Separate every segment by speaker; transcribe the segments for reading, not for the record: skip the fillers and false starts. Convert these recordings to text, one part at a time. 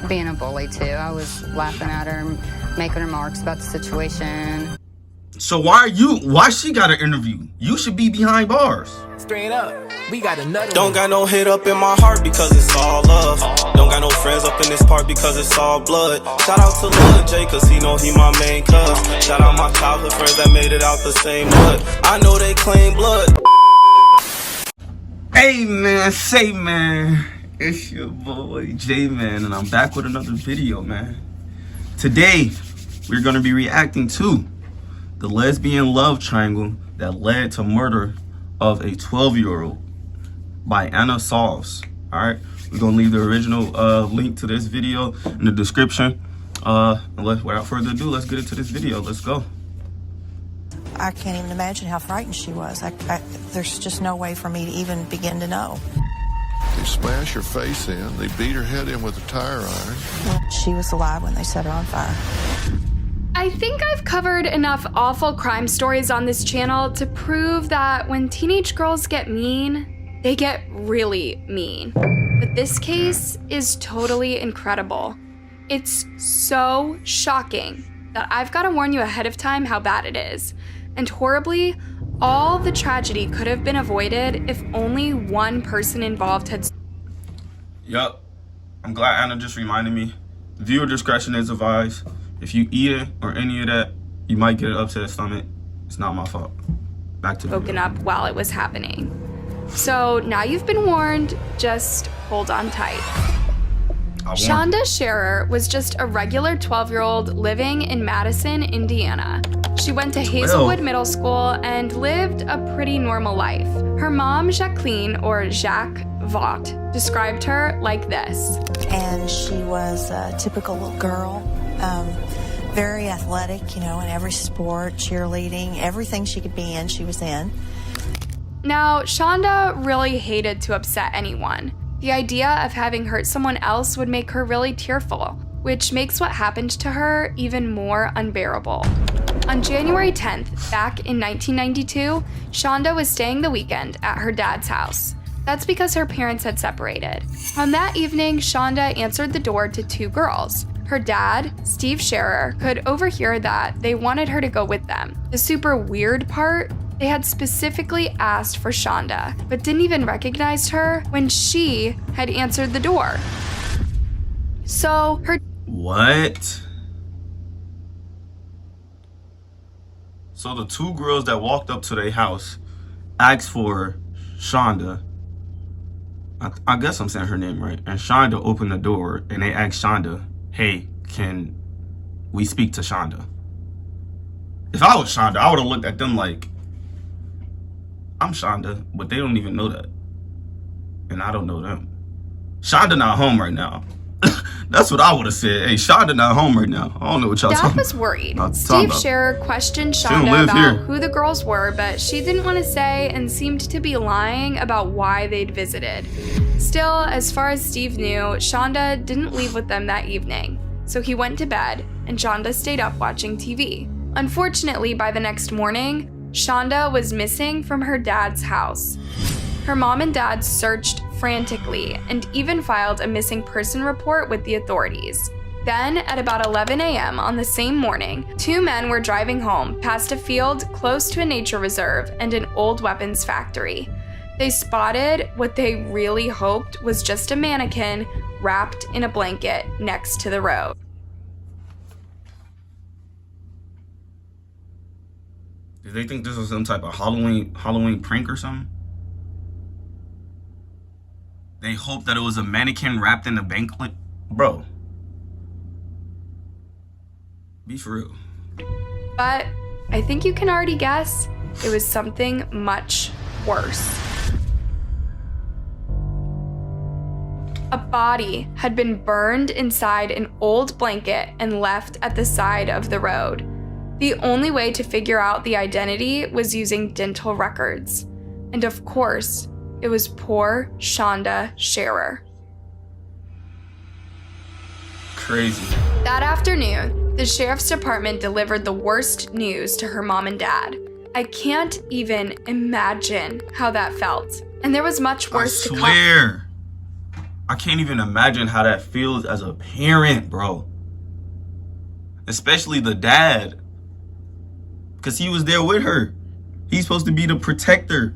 Speaker 1: being a bully too. I was laughing at her, making remarks about the situation.
Speaker 2: So why she got an interview? You should be behind bars.
Speaker 3: Straight up, we got another
Speaker 4: Don't got no hate up in my heart because it's all love. Don't got no friends up in this part because it's all blood. Shout out to Lil J cause he know he my main cuz. Shout out my childhood friends that made it out the same hood. I know they claim blood.
Speaker 2: Hey man, say man, it's your boy Jman and I'm back with another video, man. Today, we're gonna be reacting to the lesbian love triangle that led to murder of a 12-year-old by Anna Solves. All right, we're gonna leave the original link to this video in the description. Without further ado, let's get into this video. Let's go.
Speaker 5: I can't even imagine how frightened she was. There's just no way for me to even begin to know.
Speaker 6: They smashed her face in. They beat her head in with a tire iron.
Speaker 5: She was alive when they set her on fire.
Speaker 7: I think I've covered enough awful crime stories on this channel to prove that when teenage girls get mean, they get really mean. But this case is totally incredible. It's so shocking that I've got to warn you ahead of time how bad it is. And horribly, all the tragedy could have been avoided if only one person involved had...
Speaker 2: Yup, I'm glad Anna just reminded me. Viewer discretion is advised. If you eat it or any of that, you might get an upset stomach. It's not my fault. Back to the
Speaker 7: woken up while it was happening. So now you've been warned, just hold on tight. Shonda Scherer was just a regular 12-year-old living in Madison, Indiana. She went to Hazelwood Middle School and lived a pretty normal life. Her mom, Jacqueline, or Jacques Vaught, described her like this.
Speaker 5: And she was a typical little girl, very athletic, you know, in every sport, cheerleading, everything she could be in, she was in.
Speaker 7: Now, Shonda really hated to upset anyone. The idea of having hurt someone else would make her really tearful, which makes what happened to her even more unbearable. On January 10th, back in 1992, Shonda was staying the weekend at her dad's house. That's because her parents had separated. On that evening, Shonda answered the door to two girls. Her dad, Steve Scherer, could overhear that they wanted her to go with them. The super weird part, they had specifically asked for Shonda, but didn't even recognize her when she had answered the door. So her...
Speaker 2: What? So the two girls that walked up to their house asked for Shonda. I guess I'm saying her name right. And Shonda opened the door and they asked Shonda, hey, can we speak to Shonda? If I was Shonda, I would have looked at them like, I'm Shonda, but they don't even know that. And I don't know them. Shonda not home right now. That's what I would have said. Hey, Shonda not home right now. I don't know what y'all talking about.
Speaker 7: Dad was worried. Steve Scherer questioned Shonda about who the girls were, but she didn't want to say and seemed to be lying about why they'd visited. Still, as far as Steve knew, Shonda didn't leave with them that evening. So he went to bed, and Shonda stayed up watching TV. Unfortunately, by the next morning, Shonda was missing from her dad's house. Her mom and dad searched frantically and even filed a missing person report with the authorities. Then, at about 11 a.m. on the same morning, two men were driving home past a field close to a nature reserve and an old weapons factory. They spotted what they really hoped was just a mannequin wrapped in a blanket next to the road.
Speaker 2: Did they think this was some type of Halloween prank or something? They hoped that it was a mannequin wrapped in a blanket? Bro. Be for real.
Speaker 7: But I think you can already guess it was something much worse. A body had been burned inside an old blanket and left at the side of the road. The only way to figure out the identity was using dental records. And of course, it was poor Shonda Scherer.
Speaker 2: Crazy.
Speaker 7: That afternoon, the sheriff's department delivered the worst news to her mom and dad. I can't even imagine how that felt. And there was much worse to come.
Speaker 2: I can't even imagine how that feels as a parent, bro. Especially the dad. Because he was there with her. He's supposed to be the protector.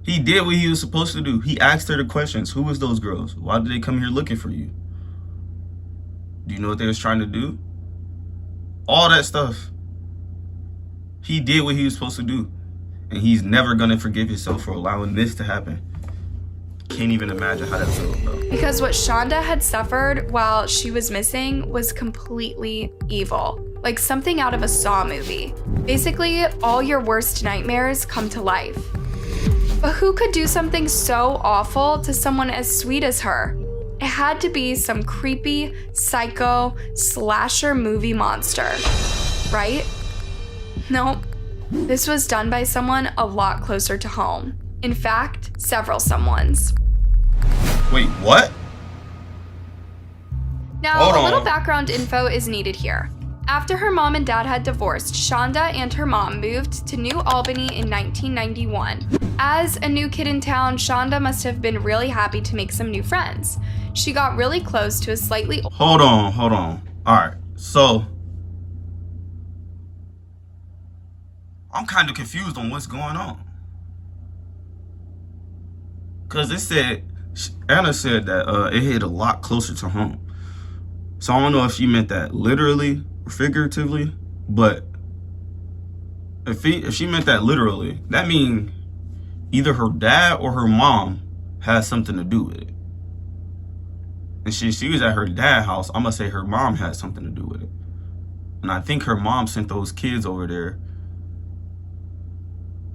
Speaker 2: He did what he was supposed to do. He asked her the questions. Who was those girls? Why did they come here looking for you? Do you know what they was trying to do? All that stuff. He did what he was supposed to do. And he's never going to forgive himself for allowing this to happen. Can't even imagine how that feels, bro.
Speaker 7: Because what Shonda had suffered while she was missing was completely evil. Like something out of a Saw movie. Basically, all your worst nightmares come to life. But who could do something so awful to someone as sweet as her? It had to be some creepy, psycho, slasher movie monster, right? Nope. This was done by someone a lot closer to home. In fact, several someones.
Speaker 2: Wait, what?
Speaker 7: Now, a little background info is needed here. After her mom and dad had divorced, Shonda and her mom moved to New Albany in 1991. As a new kid in town, Shonda must have been really happy to make some new friends. She got really close to a slightly...
Speaker 2: Hold on. All right, so I'm kind of confused on what's going on. Because it said, Anna said that it hit a lot closer to home. So I don't know if she meant that literally or figuratively, but if she meant that literally, that means either her dad or her mom has something to do with it. And she was at her dad's house. I'm going to say her mom had something to do with it. And I think her mom sent those kids over there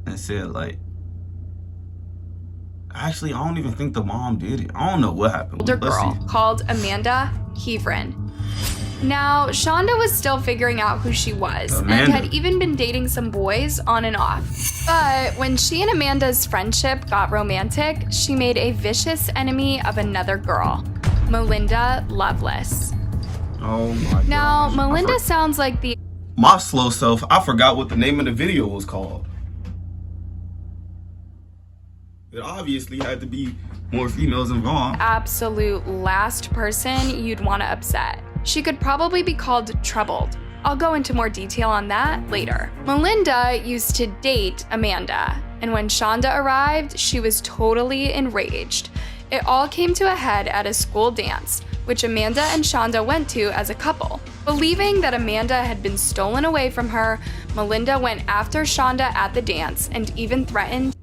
Speaker 2: and said, like, actually, I don't even think the mom did it. I don't know what happened.
Speaker 7: Older girl called Amanda Heavrin. Now, Shonda was still figuring out who she was and had even been dating some boys on and off. But when she and Amanda's friendship got romantic, she made a vicious enemy of another girl, Melinda Loveless.
Speaker 2: Oh my god.
Speaker 7: Now, Melinda sounds like the...
Speaker 2: My slow self, I forgot what the name of the video was called. It obviously had to be more females involved.
Speaker 7: Absolute last person you'd want to upset. She could probably be called troubled. I'll go into more detail on that later. Melinda used to date Amanda, and when Shonda arrived, she was totally enraged. It all came to a head at a school dance, which Amanda and Shonda went to as a couple. Believing that Amanda had been stolen away from her, Melinda went after Shonda at the dance and even threatened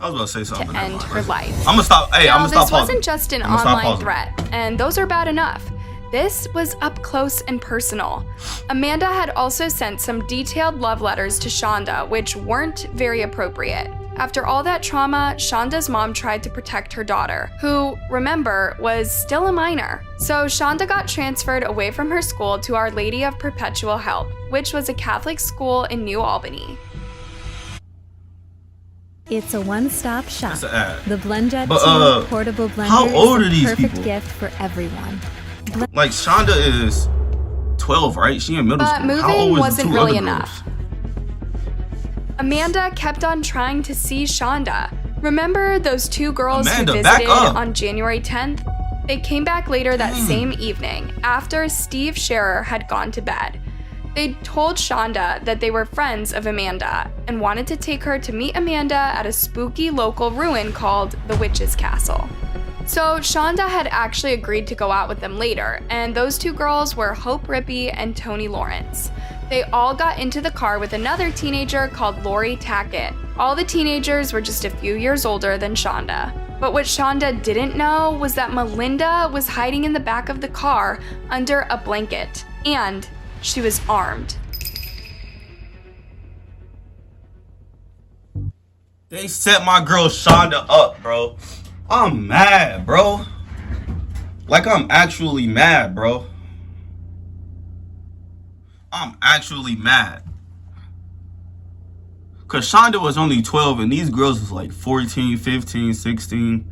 Speaker 2: I was about to say something.
Speaker 7: to end her life.
Speaker 2: I'm gonna stop. Hey, I'm gonna stop
Speaker 7: This
Speaker 2: pausing.
Speaker 7: wasn't just an online threat, and those are bad enough. This was up close and personal. Amanda had also sent some detailed love letters to Shonda, which weren't very appropriate. After all that trauma, Shonda's mom tried to protect her daughter, who, remember, was still a minor. So Shonda got transferred away from her school to Our Lady of Perpetual Help, which was a Catholic school in New Albany.
Speaker 8: It's a one-stop shop.
Speaker 2: That's an ad.
Speaker 8: The BlendJet
Speaker 2: But,
Speaker 8: 2 portable blender
Speaker 2: how old are
Speaker 8: is
Speaker 2: these
Speaker 8: the perfect
Speaker 2: people?
Speaker 8: gift for everyone.
Speaker 2: Like, Shonda is 12, right? She in middle school.
Speaker 7: But
Speaker 2: How old
Speaker 7: moving
Speaker 2: was the
Speaker 7: wasn't
Speaker 2: two
Speaker 7: really
Speaker 2: other
Speaker 7: enough.
Speaker 2: girls?
Speaker 7: Amanda kept on trying to see Shonda. Remember those two girls
Speaker 2: Amanda,
Speaker 7: who
Speaker 2: back
Speaker 7: visited
Speaker 2: up.
Speaker 7: on January 10th? They came back later that same evening, after Steve Scherer had gone to bed. They told Shonda that they were friends of Amanda and wanted to take her to meet Amanda at a spooky local ruin called the Witch's Castle. So Shonda had actually agreed to go out with them later, and those two girls were Hope Rippey and Toni Lawrence. They all got into the car with another teenager called Lori Tackett. All the teenagers were just a few years older than Shonda. But what Shonda didn't know was that Melinda was hiding in the back of the car under a blanket, and she was armed.
Speaker 2: They set my girl Shonda up, bro. I'm mad, bro. Like, I'm actually mad, bro. I'm actually mad. Because Shonda was only 12 and these girls was like 14, 15, 16.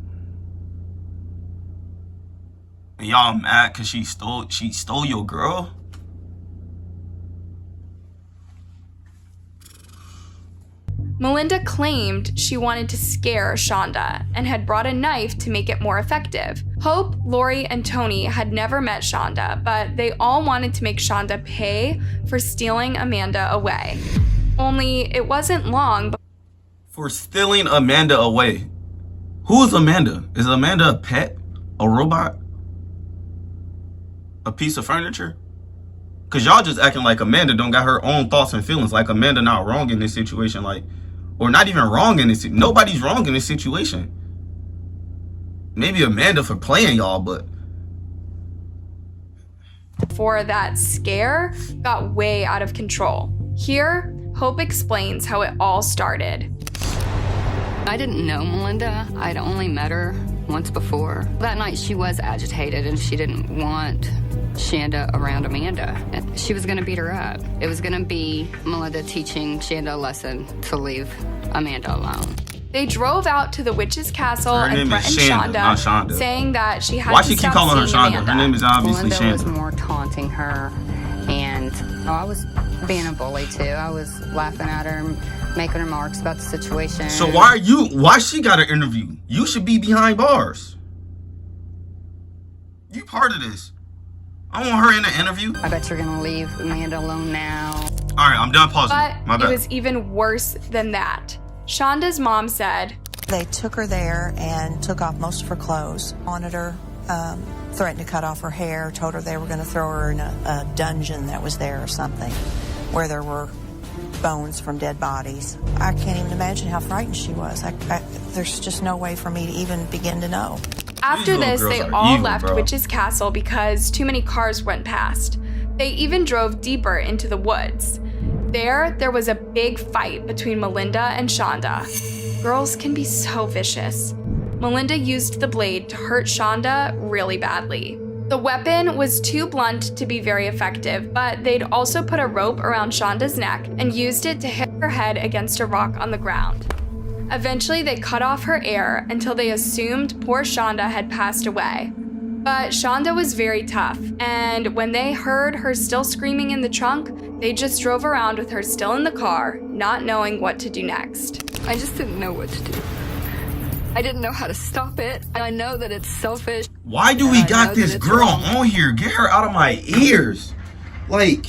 Speaker 2: And y'all mad because she stole your girl?
Speaker 7: Melinda claimed she wanted to scare Shonda and had brought a knife to make it more effective. Hope, Lori, and Tony had never met Shonda, but they all wanted to make Shonda pay for stealing Amanda away. Only it wasn't long
Speaker 2: for stealing Amanda away. Who is Amanda? Is Amanda a pet? A robot? A piece of furniture? Cause y'all just acting like Amanda don't got her own thoughts and feelings. Like Amanda not wrong in this situation. Like, or not even wrong in this. Nobody's wrong in this situation. Maybe Amanda for playing y'all, but
Speaker 7: before that scare got way out of control. Here, Hope explains how it all started.
Speaker 1: I didn't know Melinda. I'd only met her once before. That night she was agitated and she didn't want Shanda around Amanda. She was gonna beat her up. It was gonna be Melinda teaching Shanda a lesson to leave Amanda alone.
Speaker 7: They drove out to the witch's castle and threatened Shonda, saying that she had
Speaker 2: Why
Speaker 7: to
Speaker 2: she keep
Speaker 7: stop
Speaker 2: calling her
Speaker 7: seeing
Speaker 2: Shonda?
Speaker 7: Amanda.
Speaker 2: Her name is obviously
Speaker 1: Melinda
Speaker 2: Shanda.
Speaker 1: was more taunting her, and I was being a bully too. I was laughing at her, making remarks about the situation.
Speaker 2: So why she got an interview? You should be behind bars. You part of this. I want her in the interview.
Speaker 1: I bet you're gonna leave Amanda alone now.
Speaker 2: All right, I'm done pausing.
Speaker 7: But
Speaker 2: My bad.
Speaker 7: it was even worse than that. Shonda's mom said,
Speaker 5: They took her there and took off most of her clothes, wanted her, threatened to cut off her hair, told her they were going to throw her in a dungeon that was there or something, where there were bones from dead bodies. I can't even imagine how frightened she was. There's just no way for me to even begin to know.
Speaker 7: After this, they all left Witch's Castle because too many cars went past. They even drove deeper into the woods. There was a big fight between Melinda and Shonda. Girls can be so vicious. Melinda used the blade to hurt Shonda really badly. The weapon was too blunt to be very effective, but they'd also put a rope around Shonda's neck and used it to hit her head against a rock on the ground. Eventually, they cut off her air until they assumed poor Shonda had passed away. But Shonda was very tough, and when they heard her still screaming in the trunk, they just drove around with her still in the car, not knowing what to do next.
Speaker 1: I just didn't know what to do. I didn't know how to stop it. I know that it's selfish.
Speaker 2: Why do we got this girl on here? Get her out of my ears. Like,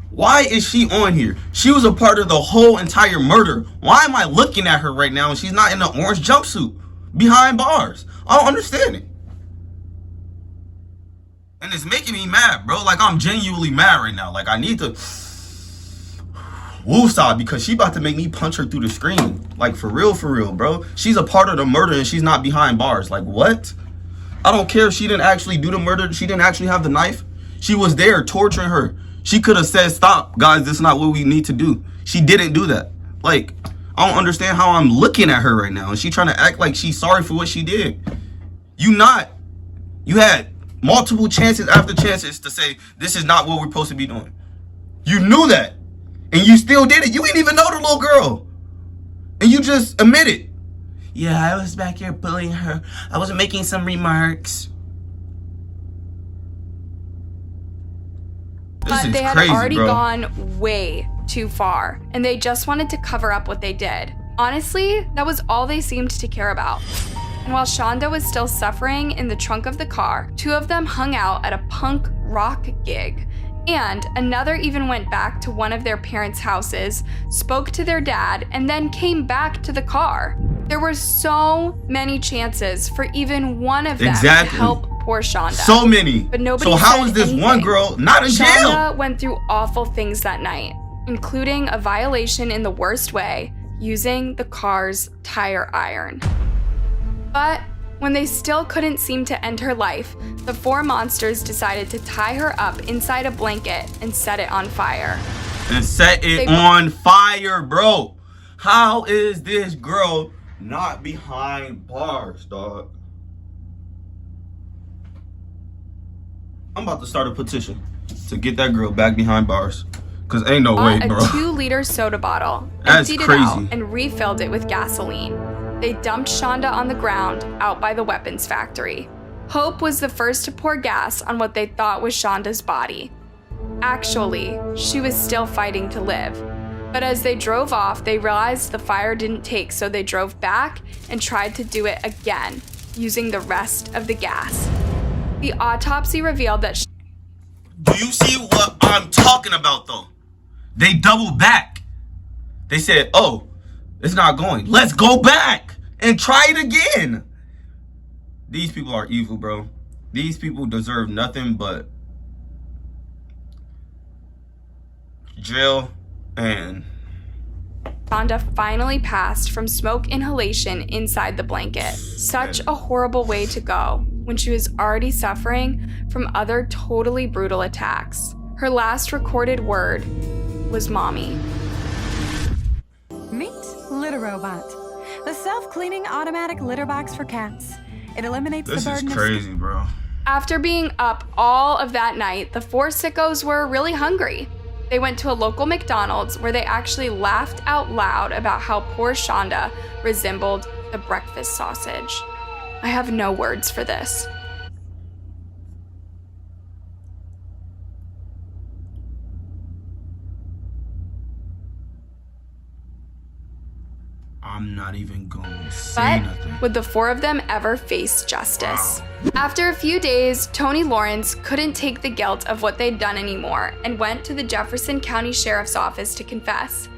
Speaker 2: why is she on here? She was a part of the whole entire murder. Why am I looking at her right now and she's not in the orange jumpsuit behind bars? I don't understand it. And it's making me mad, bro. Like, I'm genuinely mad right now. Like, I need to woosah because she about to make me punch her through the screen. Like, for real, bro. She's a part of the murder and she's not behind bars. Like, what? I don't care if she didn't actually do the murder. She didn't actually have the knife. She was there torturing her. She could have said, stop, guys, this is not what we need to do. She didn't do that. Like, I don't understand how I'm looking at her right now. And she trying to act like she's sorry for what she did. You had multiple chances after chances to say, this is not what we're supposed to be doing. You knew that. And you still did it. You didn't even know the little girl. And you just admitted. Yeah, I was back here bullying her. I was making some remarks.
Speaker 7: But they had already gone way too far, and they just wanted to cover up what they did. Honestly, that was all they seemed to care about. And while Shonda was still suffering in the trunk of the car, two of them hung out at a punk rock gig. And another even went back to one of their parents' houses, spoke to their dad, and then came back to the car. There were so many chances for even one of them to help poor Shonda.
Speaker 2: So many.
Speaker 7: But nobody
Speaker 2: So how is this
Speaker 7: anything.
Speaker 2: one girl not in jail?
Speaker 7: Shonda went through awful things that night, including a violation in the worst way, using the car's tire iron. But when they still couldn't seem to end her life, the four monsters decided to tie her up inside a blanket and set it on fire.
Speaker 2: And set it on fire, bro. How is this girl not behind bars, dog? I'm about to start a petition to get that girl back behind bars. Cause ain't no way, bro.
Speaker 7: A 2-liter soda bottle,
Speaker 2: That's
Speaker 7: emptied
Speaker 2: crazy.
Speaker 7: it out, and refilled it with gasoline. They dumped Shonda on the ground out by the weapons factory. Hope was the first to pour gas on what they thought was Shonda's body. Actually, she was still fighting to live. But as they drove off, they realized the fire didn't take, so they drove back and tried to do it again, using the rest of the gas. The autopsy revealed that
Speaker 2: Do you see what I'm talking about, though? They doubled back. They said, oh, it's not going. Let's go back and try it again. These people are evil, bro. These people deserve nothing but jail. And
Speaker 7: Shonda finally passed from smoke inhalation inside the blanket. Such a horrible way to go when she was already suffering from other totally brutal attacks. Her last recorded word was mommy.
Speaker 9: Meet Litter Robot, the self-cleaning automatic litter box for cats. It eliminates the burden
Speaker 2: This is crazy, bro.
Speaker 7: After being up all of that night, the four sickos were really hungry. They went to a local McDonald's where they actually laughed out loud about how poor Shonda resembled the breakfast sausage. I have no words for this.
Speaker 2: I'm not even gonna say nothing.
Speaker 7: But would the four of them ever face justice? Wow. After a few days, Tony Lawrence couldn't take the guilt of what they'd done anymore and went to the Jefferson County Sheriff's Office to confess.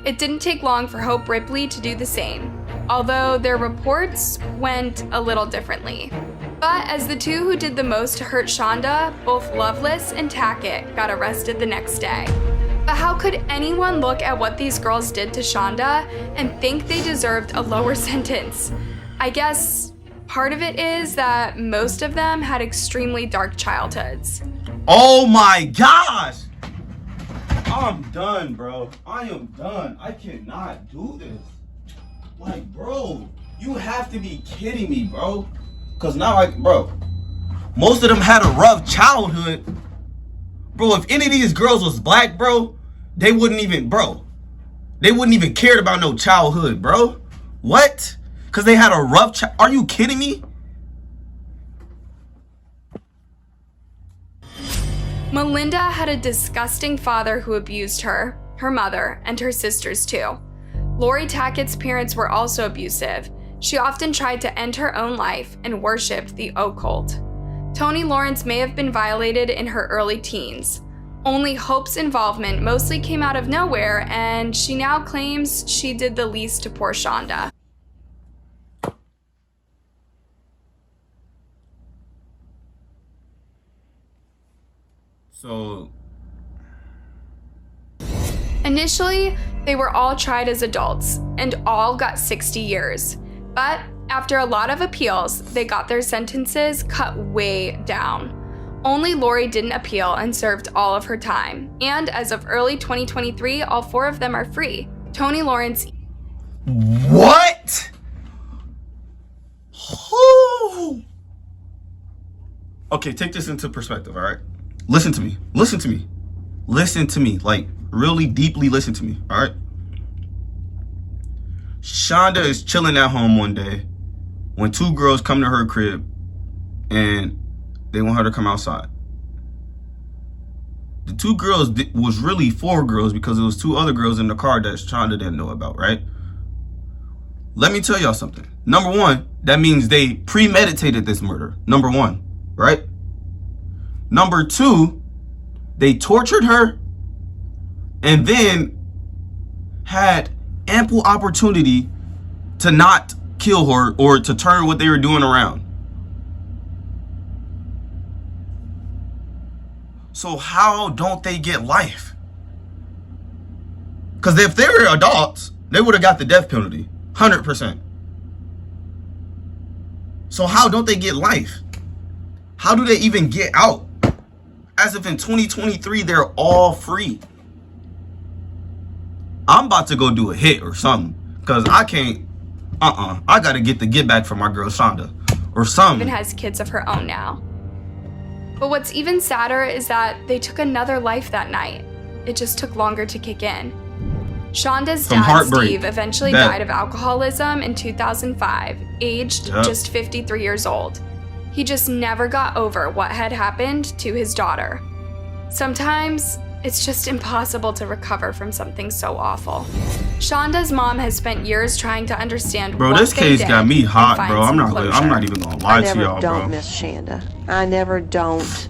Speaker 7: It didn't take long for Hope Ripley to do the same, although their reports went a little differently. But as the two who did the most to hurt Shonda, both Loveless and Tackett got arrested the next day. But how could anyone look at what these girls did to Shonda and think they deserved a lower sentence? I guess part of it is that most of them had extremely dark childhoods.
Speaker 2: Oh my gosh! I'm done, bro. I am done. I cannot do this. Like, bro, you have to be kidding me, bro. Cause now, bro, most of them had a rough childhood. Bro, if any of these girls was black, bro, they wouldn't even cared about no childhood, bro. What? Cause they had a rough are you kidding me?
Speaker 7: Melinda had a disgusting father who abused her, her mother, and her sisters too. Lori Tackett's parents were also abusive. She often tried to end her own life and worshipped the occult. Tony Lawrence may have been violated in her early teens. Only Hope's involvement mostly came out of nowhere, and she now claims she did the least to poor Shonda.
Speaker 2: So
Speaker 7: initially, they were all tried as adults, and all got 60 years. But after a lot of appeals, they got their sentences cut way down. Only Lori didn't appeal and served all of her time. And as of early 2023, all four of them are free. Tony Lawrence.
Speaker 2: What? Oh. Okay, take this into perspective, all right? Listen to me. Listen to me. Listen to me. Like, really deeply listen to me, all right? Shonda is chilling at home one day when two girls come to her crib and they want her to come outside. The two girls was really four girls because there was two other girls in the car that Shonda didn't know about, right? Let me tell y'all something. Number one, that means they premeditated this murder. Number one, right? Number two, they tortured her and then had ample opportunity to not kill her or to turn what they were doing around. So how don't they get life? Because if they were adults, they would have got the death penalty, 100%. So how don't they get life? How do they even get out? As if in 2023, they're all free. I'm about to go do a hit or something. Because I can't, I got to get the get back from my girl Shonda or something.
Speaker 7: Even has kids of her own now. But what's even sadder is that they took another life that night. It just took longer to kick in. Shonda's dad, Steve, eventually died of alcoholism in 2005, aged just 53 years old. He just never got over what had happened to his daughter. Sometimes It's just impossible to recover from something so awful. Shonda's mom has spent years trying to understand
Speaker 2: bro,
Speaker 7: what
Speaker 2: this
Speaker 7: they
Speaker 2: case
Speaker 7: did
Speaker 2: got me
Speaker 7: and
Speaker 2: hot,
Speaker 7: find
Speaker 2: bro. I'm
Speaker 7: some
Speaker 2: not even gonna lie to y'all,
Speaker 10: I never
Speaker 2: bro.
Speaker 10: don't miss Shanda. I never don't,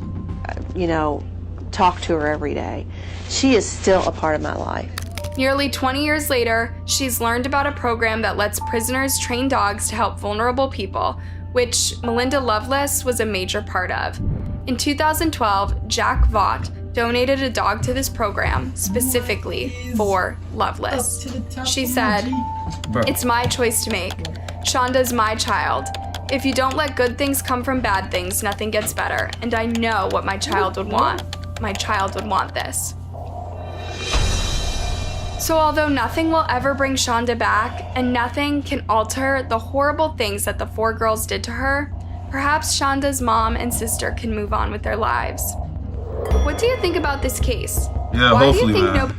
Speaker 10: talk to her every day. She is still a part of my life.
Speaker 7: Nearly 20 years later, she's learned about a program that lets prisoners train dogs to help vulnerable people, which Melinda Loveless was a major part of. In 2012, Jack Vaught donated a dog to this program specifically for Loveless. She said, "It's my choice to make. Shonda's my child. If you don't let good things come from bad things, nothing gets better. And I know what my child would want. My child would want this." So although nothing will ever bring Shonda back, and nothing can alter the horrible things that the 4 girls did to her, perhaps Shonda's mom and sister can move on with their lives. What do you think about this case?
Speaker 2: Yeah,
Speaker 7: Why
Speaker 2: hopefully,
Speaker 7: do you think
Speaker 2: man.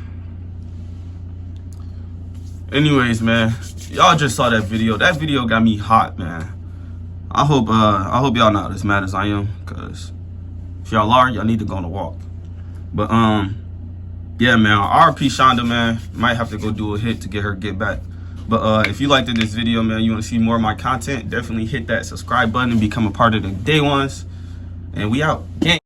Speaker 2: Anyways, man, y'all just saw that video. That video got me hot, man. I hope y'all not as mad as I am, cause if y'all are, y'all need to go on a walk. But yeah, man, RP Shonda, man. Might have to go do a hit to get her get back. But if you liked this video, man, you want to see more of my content, definitely hit that subscribe button and become a part of the day ones. And we out. Gang.